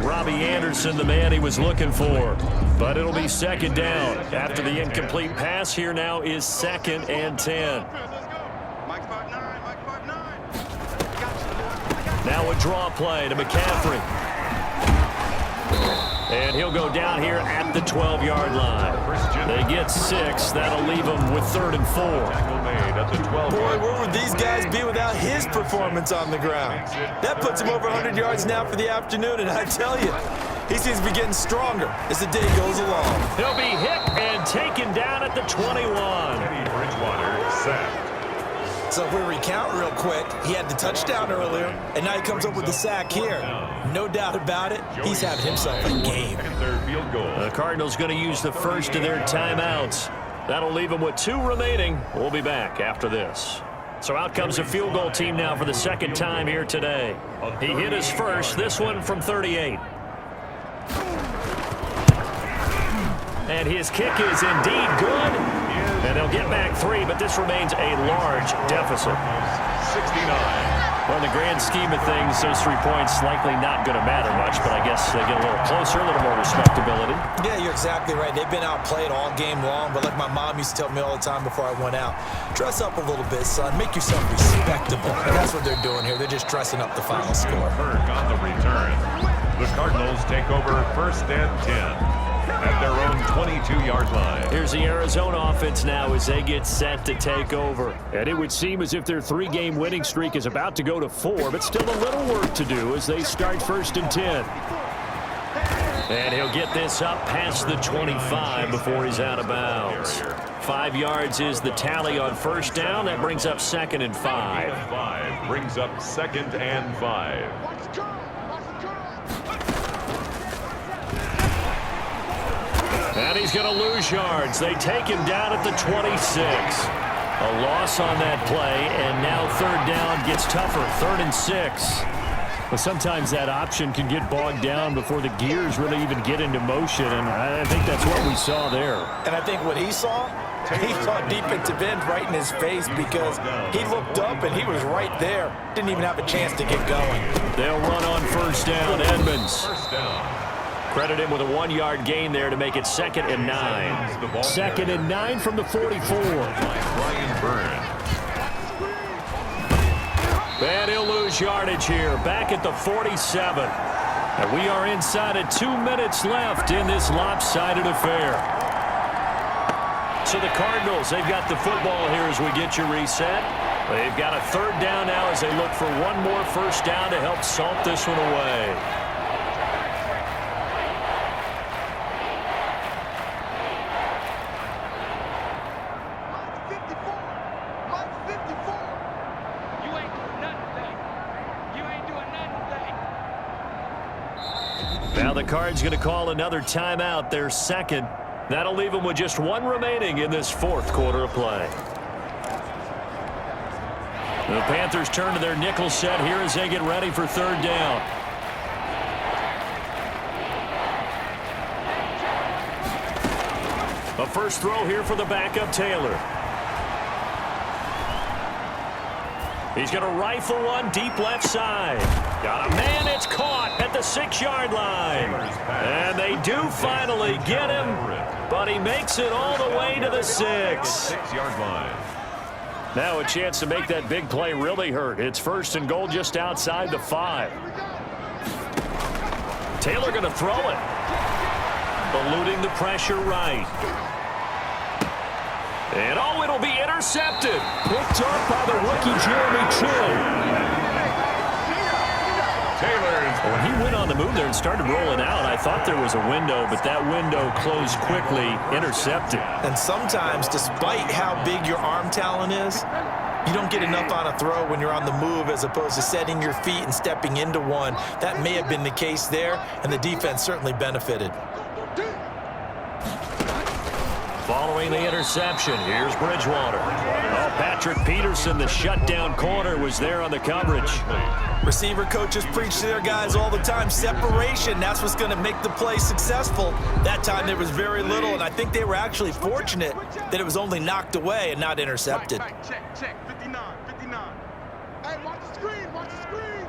Robbie Anderson, the man he was looking for. But it'll be second down. After the incomplete pass, here now is 2nd and 10. Now a draw play to McCaffrey. And he'll go down here at the 12-yard line. They get 6. That'll leave them with 3rd and 4. Boy, where would these guys be without his performance on the ground? That puts him over 100 yards now for the afternoon, and I tell you, he seems to be getting stronger as the day goes along. He'll be hit and taken down at the 21. Bridgewater sacked. So if we recount real quick, he had the touchdown earlier, and now he comes up with the sack here. No doubt about it, he's having himself a game. The Cardinals going to use the first of their timeouts. That'll leave them with 2 remaining. We'll be back after this. So out comes the field goal team now for the second time here today. He hit his first, this one from 38. And his kick is indeed good. And they'll get back 3, but this remains a large deficit. 69. Well, in the grand scheme of things, those 3 points likely not going to matter much, but I guess they get a little closer, a little more respectability. Yeah, you're exactly right. They've been outplayed all game long, but like my mom used to tell me all the time before I went out, dress up a little bit, son. Make yourself respectable. And that's what they're doing here. They're just dressing up the final score. Burke on the return. The Cardinals take over 1st and 10. At their own 22-yard line. Here's the Arizona offense now as they get set to take over. And it would seem as if their 3-game winning streak is about to go to 4, but still a little work to do as they start 1st and 10. And he'll get this up past the 25 before he's out of bounds. 5 yards is the tally on 1st down. That brings up 2nd and 5. Brings up 2nd and 5. And he's going to lose yards. They take him down at the 26. A loss on that play, and now 3rd down gets tougher. 3rd and 6. But sometimes that option can get bogged down before the gears really even get into motion, and I think that's what we saw there. And I think what he saw defensive end right in his face because he looked up and he was right there. Didn't even have a chance to get going. They'll run on 1st down. Edmonds. Credit him with a 1-yard gain there to make it 2nd and 9. 2nd and 9 from the 44. Brian Byrne. And he'll lose yardage here, back at the 47. And we are inside of 2 minutes left in this lopsided affair. So the Cardinals, they've got the football here as we get you reset. They've got a 3rd down now as they look for one more 1st down to help salt this one away. Now the Cards going to call another timeout, their 2nd. That'll leave them with just 1 remaining in this 4th quarter of play. The Panthers turn to their nickel set here as they get ready for 3rd down. A first throw here for the backup Taylor. He's going to rifle one deep left side. Got a man, it's caught at the 6-yard line. And they do finally get him, but he makes it all the way to the 6. 6-yard line. Now a chance to make that big play really hurt. It's 1st and goal just outside the 5. Taylor going to throw it. Eluding the pressure right. And oh, it'll be intercepted. Picked up by the rookie Jeremy Chin. When he went on the move there and started rolling out, I thought there was a window, but that window closed quickly, intercepted. And sometimes, despite how big your arm talent is, you don't get enough on a throw when you're on the move as opposed to setting your feet and stepping into one. That may have been the case there, and the defense certainly benefited. Following the interception, here's Bridgewater. Oh, Patrick Peterson, the shutdown corner, was there on the coverage. Receiver coaches preach to their guys all the time. Separation, that's what's going to make the play successful. That time there was very little, and I think they were actually fortunate that it was only knocked away and not intercepted. Check, 59, 59. Hey, watch the screen, watch the screen.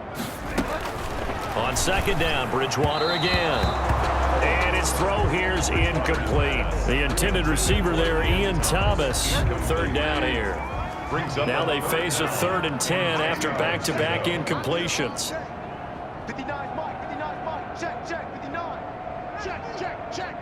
On second down, Bridgewater again. And his throw here's incomplete. The intended receiver there, Ian Thomas. Third down here. Now they face a 3rd and 10 after back-to-back incompletions. 59, Mike, 59, Mike. Check, 59. Check.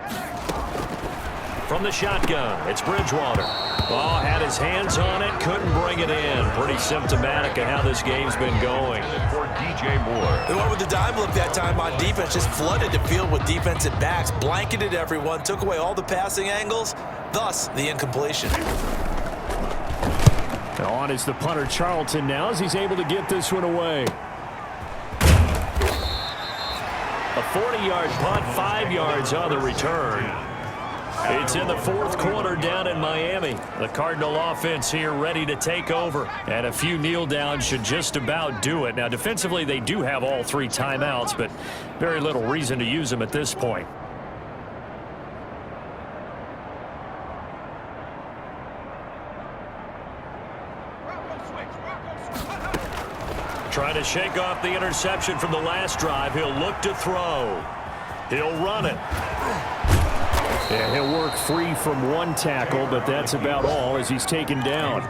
From the shotgun, it's Bridgewater. Oh, had his hands on it, couldn't bring it in. Pretty symptomatic of how this game's been going. For DJ Moore. They went with the dime look that time on defense, just flooded the field with defensive backs, blanketed everyone, took away all the passing angles, thus the incompletion. On is the punter Charlton now as he's able to get this one away. A 40-yard punt, 5 yards on the return. It's in the 4th quarter down in Miami. The Cardinal offense here ready to take over. And a few kneel downs should just about do it. Now, defensively, they do have all 3 timeouts, but very little reason to use them at this point. Trying to shake off the interception from the last drive. He'll look to throw. He'll run it. Yeah, he'll work free from 1 tackle, but that's about all as he's taken down.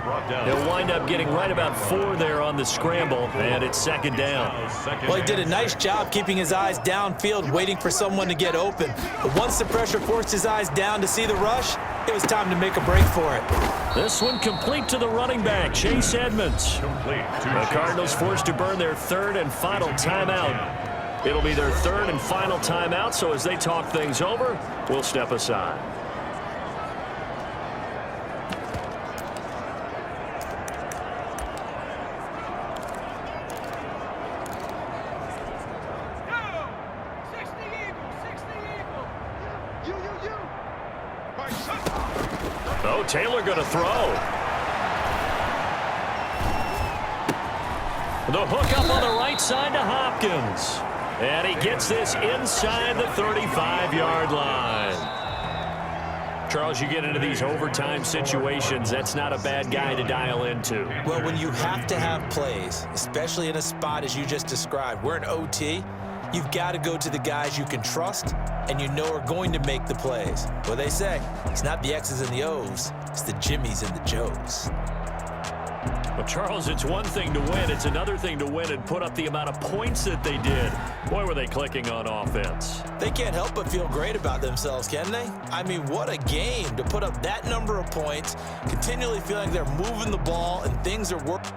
He'll wind up getting right about 4 there on the scramble, and it's 2nd down. Well, he did a nice job keeping his eyes downfield, waiting for someone to get open. But once the pressure forced his eyes down to see the rush, it was time to make a break for it. This one complete to the running back, Chase Edmonds. The Cardinals forced to burn their 3rd and final timeout. It'll be their 3rd and final timeout, so as they talk things over, we'll step aside. Oh, Taylor going to throw. The hook up on the right side to Hopkins. And he gets this inside the 35-yard line. Charles, you get into these overtime situations, that's not a bad guy to dial into. Well, when you have to have plays, especially in a spot as you just described, we're in OT, you've got to go to the guys you can trust and you know are going to make the plays. Well, they say, it's not the X's and the O's, it's the Jimmys and the Joes. Well, Charles, it's one thing to win. It's another thing to win and put up the amount of points that they did. Boy, were they clicking on offense. They can't help but feel great about themselves, can they? I mean, what a game to put up that number of points, continually feeling they're moving the ball and things are working.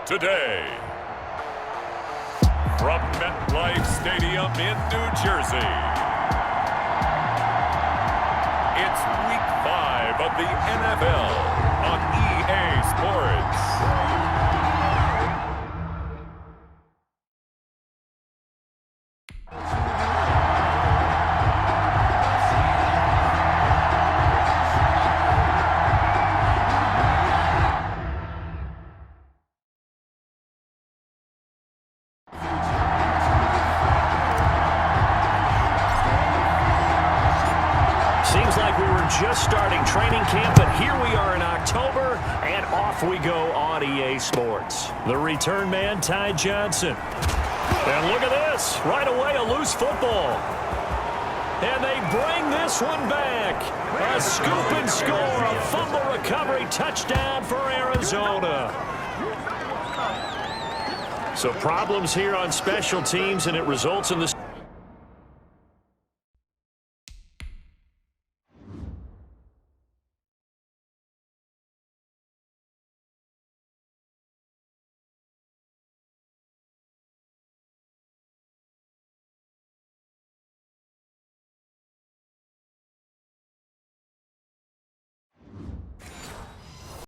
today. From MetLife Stadium in New Jersey, it's Week 5 of the NFL on EA Sports. Seems like we were just starting training camp, but here we are in October, and off we go on EA Sports. The return man, Ty Johnson. And look at this. Right away, a loose football. And they bring this one back. A scoop and score, a fumble recovery, touchdown for Arizona. So problems here on special teams, and it results in the